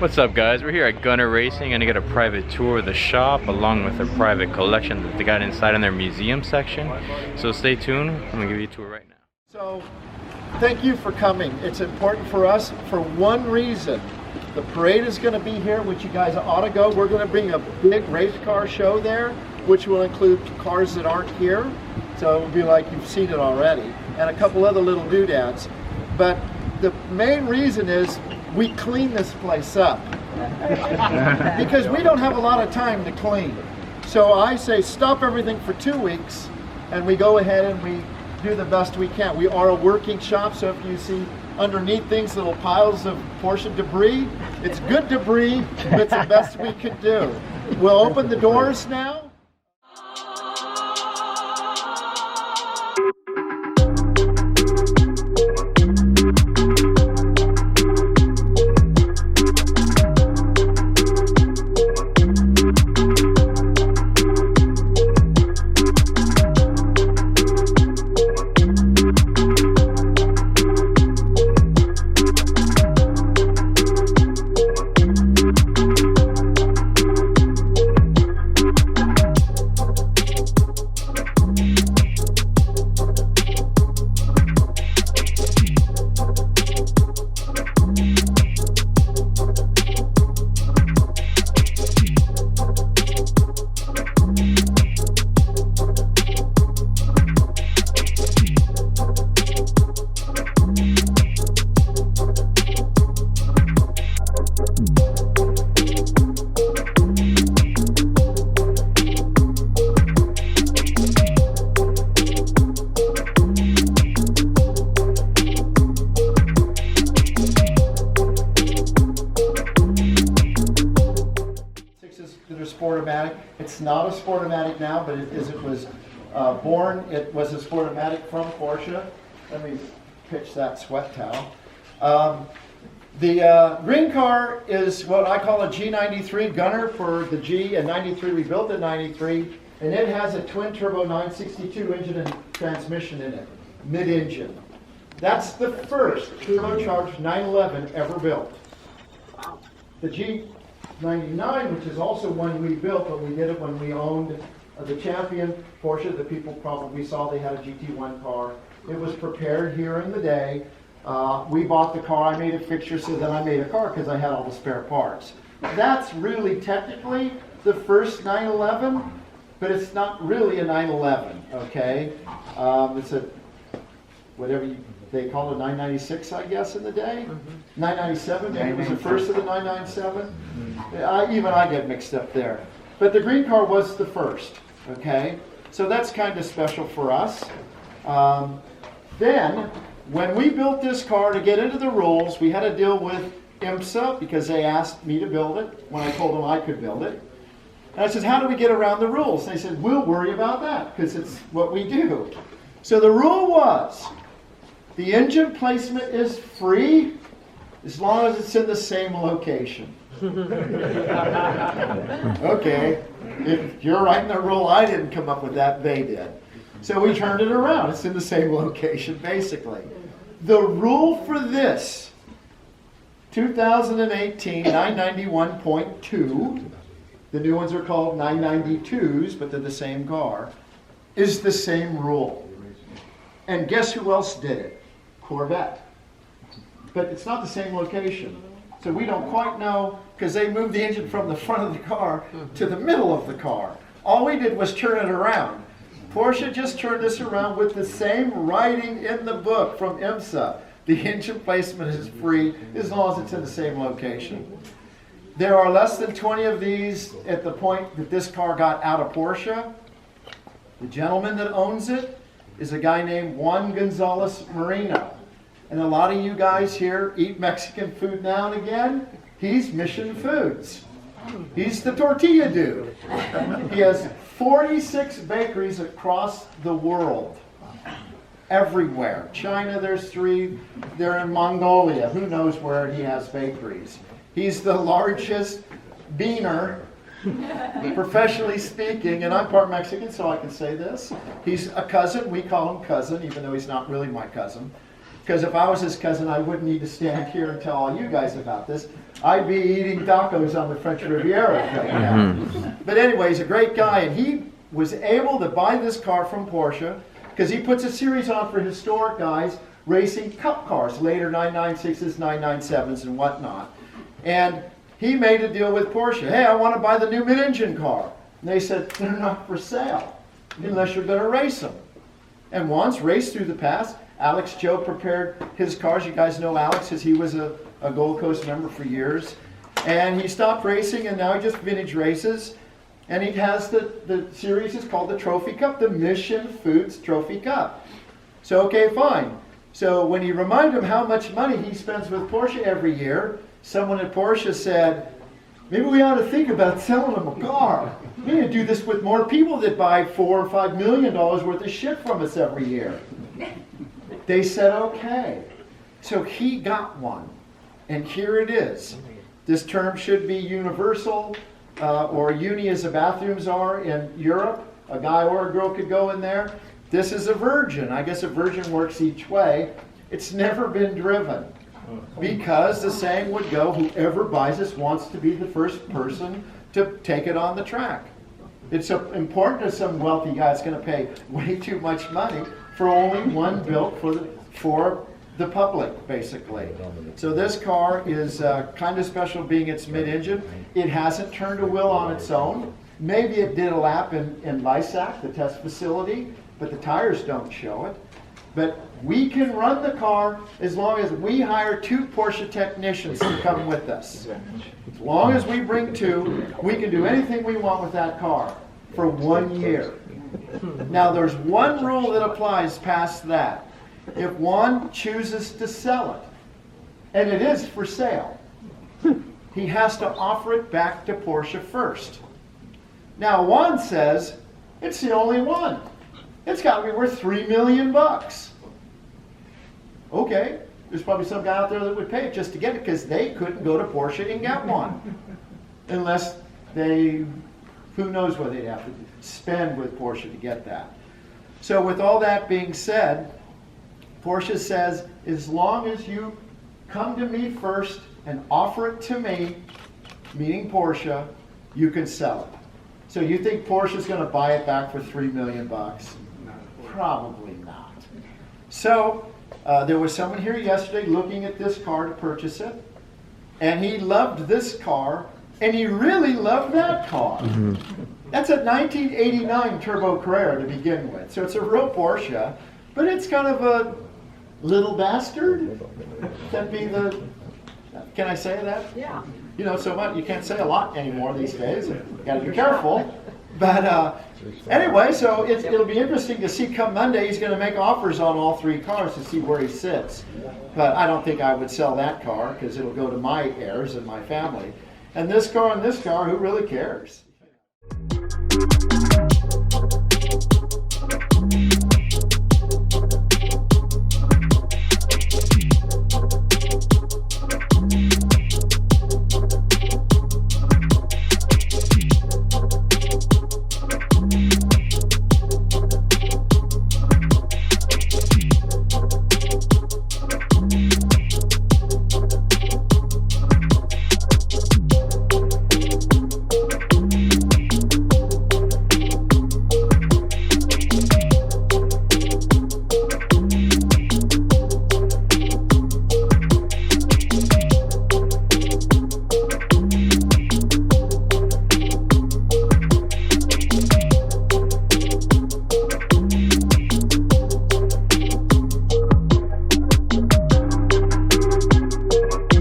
What's up, guys? We're here at Gunnar Racing and to get a private tour of the shop along with a private collection that they got inside in their museum section. So stay tuned. I'm gonna give you a tour right now. So thank you for coming. It's important for us for one reason. The parade is going to be here, which you guys ought to go. We're going to bring a big race car show there, which will include cars that aren't here. So it will be like you've seen it already, and a couple other little doodads. But the main reason is we clean this place up because we don't have a lot of time to clean. So I say stop everything for 2 weeks and we go ahead and we do the best we can. We are a working shop, so if you see underneath things little piles of Porsche debris, it's good debris, but it's the best we could do. We'll open the doors now. Sportomatic. It's not a Sportomatic now, but as it was born, it was a Sportomatic from Porsche. Let me pitch that sweat towel. The green car is what I call a G93 Gunnar for the G, and 93 we built in 93, and it has a twin turbo 962 engine and transmission in it, mid-engine. That's the first turbocharged 911 ever built. The G99, which is also one we built, but we did it when we owned the Champion Porsche that people probably saw. They had a GT1 car. It was prepared here in the day. We bought the car. I made a fixture, so then I made a car because I had all the spare parts. That's really technically the first 911, but it's not really a 911, okay? It's a, whatever they call it, 996, I guess, in the day. 997, maybe it was the first of the 997. Even I get mixed up there. But the green car was the first, okay? So that's kind of special for us. Then, when we built this car to get into the rules, we had to deal with IMSA because they asked me to build it when I told them I could build it. And I said, how do we get around the rules? And they said, we'll worry about that because it's what we do. So the rule was, the engine placement is free as long as it's in the same location. Okay, if you're writing the rule, I didn't come up with that, they did. So we turned it around. It's in the same location, basically. The rule for this, 2018 991.2, the new ones are called 992s, but they're the same car, is the same rule. And guess who else did it? Corvette. But it's not the same location. So we don't quite know, because they moved the engine from the front of the car to the middle of the car. All we did was turn it around. Porsche just turned this around with the same writing in the book from IMSA. The engine placement is free as long as it's in the same location. There are less than 20 of these at the point that this car got out of Porsche. The gentleman that owns it is a guy named Juan Gonzalez Marino. And a lot of you guys here eat Mexican food now and again. He's Mission Foods. He's the tortilla dude. He has 46 bakeries across the world. Everywhere. China, there's 3. They're in Mongolia. Who knows where he has bakeries. He's the largest beaner, professionally speaking, and I'm part Mexican, so I can say this. He's a cousin. We call him cousin, even though he's not really my cousin. Because if I was his cousin, I wouldn't need to stand here and tell all you guys about this. I'd be eating tacos on the French Riviera right now. But anyway, he's a great guy, and he was able to buy this car from Porsche because he puts a series on for historic guys racing cup cars, later 996s, 997s, and whatnot. And he made a deal with Porsche. Hey, I want to buy the new mid-engine car. And they said, they're not for sale unless you're going to race them. And once, raced through the past, Alex Joe prepared his cars. You guys know Alex because he was a Gold Coast member for years. And he stopped racing, and now he just vintage races. And he has the series is called the Trophy Cup, the Mission Foods Trophy Cup. So, okay, fine. So when you remind him how much money he spends with Porsche every year, someone at Porsche said, maybe we ought to think about selling him a car. We need to do this with more people that buy $4 or $5 million worth of shit from us every year. They said, okay. So he got one. And here it is. This term should be universal, or uni as the bathrooms are in Europe. A guy or a girl could go in there. This is a Virgin. I guess a Virgin works each way. It's never been driven. Because the saying would go, whoever buys this wants to be the first person to take it on the track. It's important to some wealthy guy that's going to pay way too much money for only one built for the public, basically. So this car is kind of special being its mid-engine. It hasn't turned a wheel on its own. Maybe it did a lap in Lysac, the test facility, but the tires don't show it. But we can run the car as long as we hire 2 Porsche technicians to come with us. As long as we bring 2, we can do anything we want with that car for 1 year. Now there's one rule that applies past that. If Juan chooses to sell it, and it is for sale, he has to offer it back to Porsche first. Now Juan says, it's the only one. It's got to be worth $3 million. Okay, there's probably some guy out there that would pay it just to get it because they couldn't go to Porsche and get one. Unless they, who knows what they'd have to spend with Porsche to get that. So with all that being said, Porsche says, as long as you come to me first and offer it to me, meaning Porsche, you can sell it. So you think Porsche's going to buy it back for $3 million? Probably not. So there was someone here yesterday looking at this car to purchase it, and he loved this car, and he really loved that car. That's a 1989 Turbo Carrera to begin with, so it's a real Porsche, but it's kind of a little bastard. That'd be the, can I say that? Yeah. You know, so much, you can't say a lot anymore these days. You gotta be careful. But anyway, so it'll be interesting to see come Monday. He's going to make offers on all 3 cars to see where he sits. But I don't think I would sell that car because it'll go to my heirs and my family. And this car, who really cares?